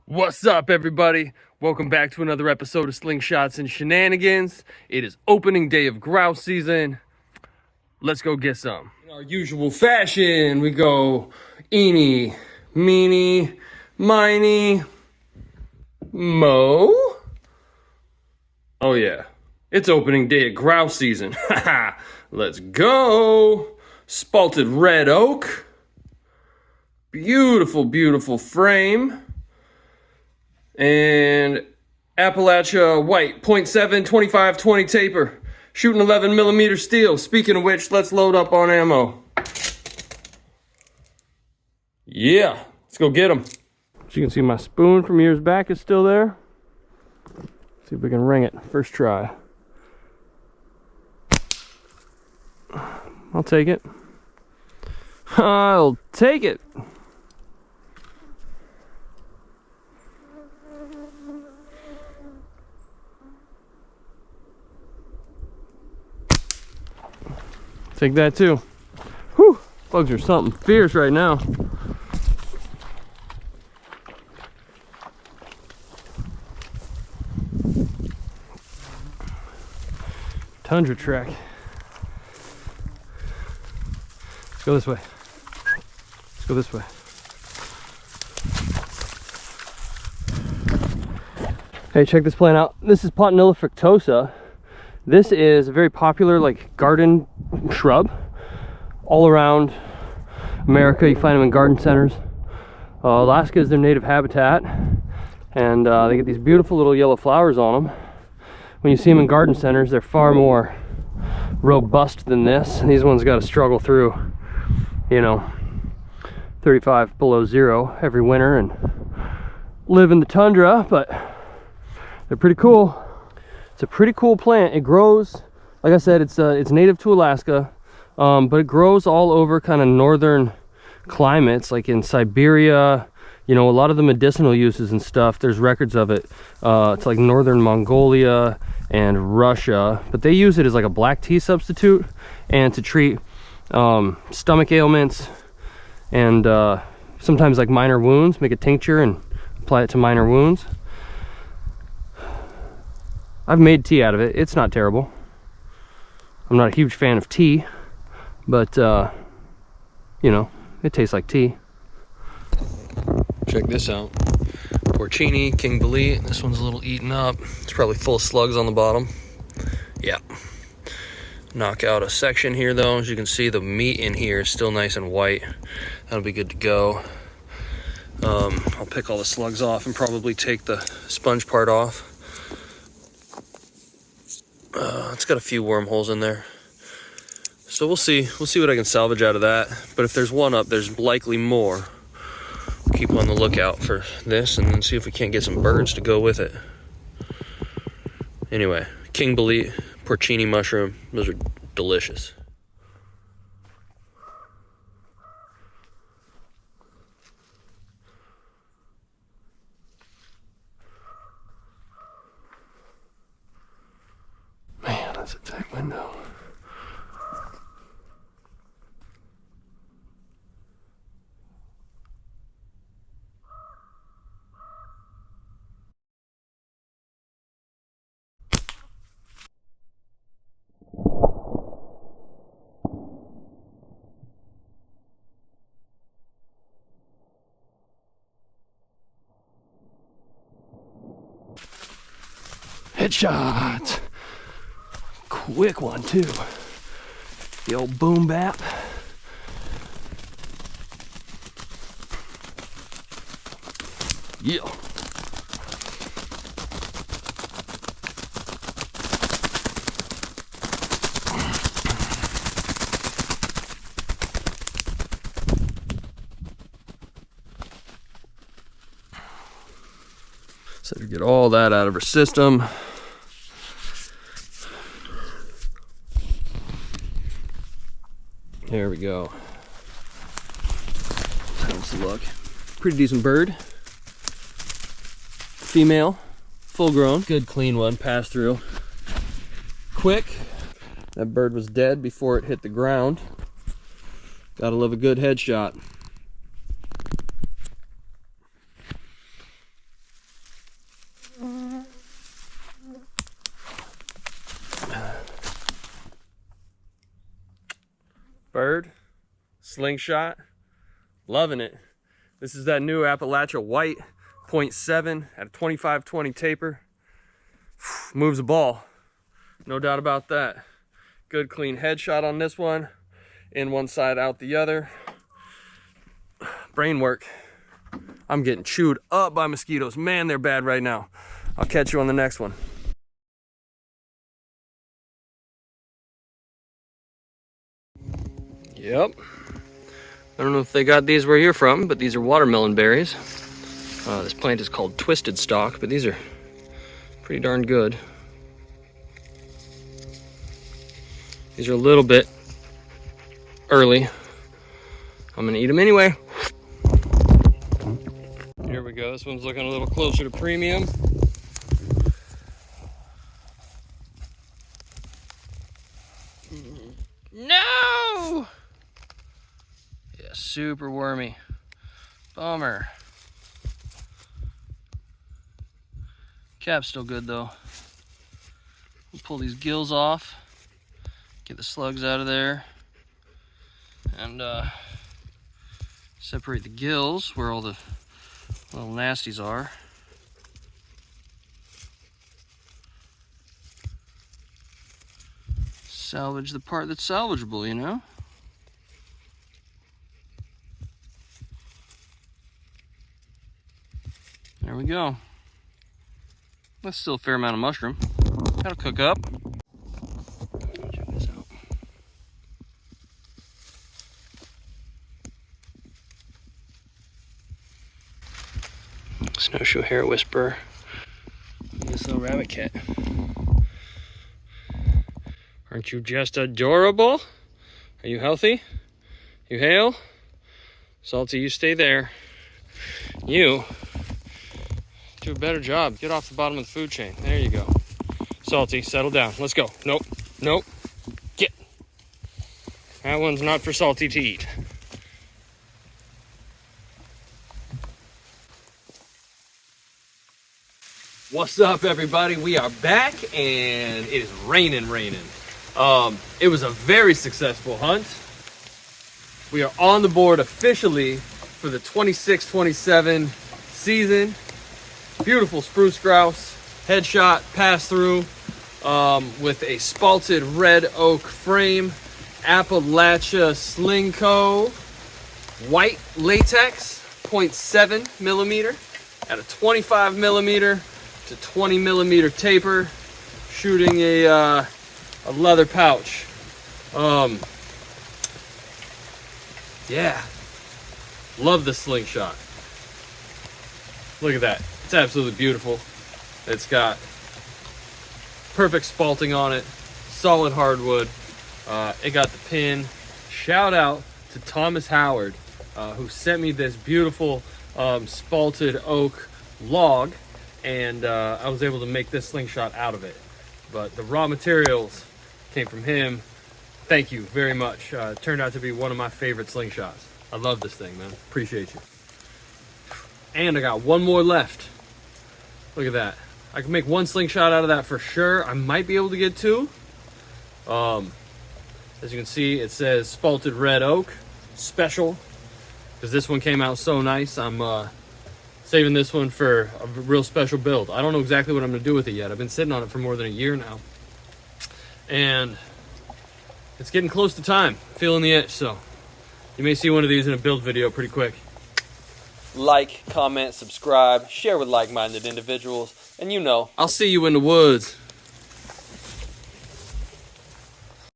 What's up, everybody? Welcome back to another episode of Slingshots and Shenanigans. It is opening day of grouse season. Let's go get some. In our usual fashion, we go eeny, meeny, miny, mo. Oh yeah, it's opening day of grouse season. Haha, let's go. Spalted red oak. Beautiful, beautiful frame. And Appalachia white, 0.7, 25, 20 taper. Shooting 11 millimeter steel. Speaking of which, let's load up on ammo. Yeah, let's go get them. As you can see, my spoon from years back is still there. See if we can ring it. First try. I'll take it. I'll take it. Take that too. Whew, bugs are something fierce right now. Tundra trek. Let's go this way. Let's go this way. Hey, check this plant out. This is Pontanilla fructosa. This is a very popular garden shrub all around America. You find them in garden centers. Alaska is their native habitat, and they get these beautiful little yellow flowers on them. When you see them in garden centers, they're far more robust than this. These ones got to struggle through, 35 below zero every winter and live in the tundra, but they're pretty cool. It's a pretty cool plant. It grows, like I said, it's native to Alaska, but it grows all over kind of northern climates, like in Siberia. A lot of the medicinal uses and stuff, there's records of it. It's like northern Mongolia and Russia, but they use it as like a black tea substitute and to treat stomach ailments and sometimes like minor wounds. Make a tincture and apply it to minor wounds. I've made tea out of it. It's not terrible. I'm not a huge fan of tea, but it tastes like tea. Check this out. Porchini, King Bolete. This one's a little eaten up. It's probably full of slugs on the bottom. Yeah. Knock out a section here though. As you can see, the meat in here is still nice and white. That'll be good to go. I'll pick all the slugs off and probably take the sponge part off. It's got a few wormholes in there, so we'll see what I can salvage out of that. But if there's one up, there's likely more. Keep on the lookout for this and then see if we can't get some birds to go with it. Anyway, King Bolete, porcini mushroom, those are delicious. Man, that's a tight window. Headshot. Quick one too. The old boom bap. Yeah. So to get all that out of her system. There we go. Let's look. Pretty decent bird. Female, full grown, good clean one, pass through. Quick. That bird was dead before it hit the ground. Gotta love a good headshot. Slingshot. Loving it. This is that new Appalachia White 0.7 at a 25-20 taper. Moves the ball. No doubt about that. Good clean headshot on this one. In one side, out the other. Brain work. I'm getting chewed up by mosquitoes. Man, they're bad right now. I'll catch you on the next one. Yep. I don't know if they got these where you're from, but these are watermelon berries. This plant is called twisted stalk, but these are pretty darn good. These are a little bit early. I'm gonna eat them anyway. Here we go. This one's looking a little closer to premium. No! Yeah, super wormy. Bummer. Cap's still good though. We'll pull these gills off, get the slugs out of there, and separate the gills where all the little nasties are. Salvage the part that's salvageable, you know? There we go. That's still a fair amount of mushroom. That'll cook up. Check this out. Snowshoe Hare Whisperer. This little rabbit cat. Aren't you just adorable? Are you healthy? You hail? Salty, you stay there. You do a better job. Get off the bottom of the food chain. There you go. Salty, settle down. Let's go. Nope. Nope. Get. That one's not for Salty to eat. What's up, everybody? We are back, and it is raining. It was a very successful hunt. We are on the board officially for the 26-27 season. Beautiful spruce grouse, headshot, pass through with a spalted red oak frame, Appalachia Slinko, white latex, 0.7 millimeter at a 25 millimeter to 20 millimeter taper, shooting a leather pouch. Yeah, love the Slingshot. Look at that. It's absolutely beautiful. It's got perfect spalting on it, solid hardwood. It got the pin. Shout out to Thomas Howard, who sent me this beautiful spalted oak log, and I was able to make this Slingshot out of it. But the raw materials came from him. Thank you very much. It turned out to be one of my favorite Slingshots. I love this thing, man. Appreciate you. And I got one more left. Look at that. I can make one Slingshot out of that for sure. I might be able to get two. As you can see, it says spalted red oak special, because this one came out so nice. I'm saving this one for a real special build. I don't know exactly what I'm gonna do with it yet. I've been sitting on it for more than a year now, and it's getting close to time. Feeling the itch, so you may see one of these in a build video pretty quick. Like, comment, subscribe, share with like-minded individuals, and you know, I'll see you in the woods.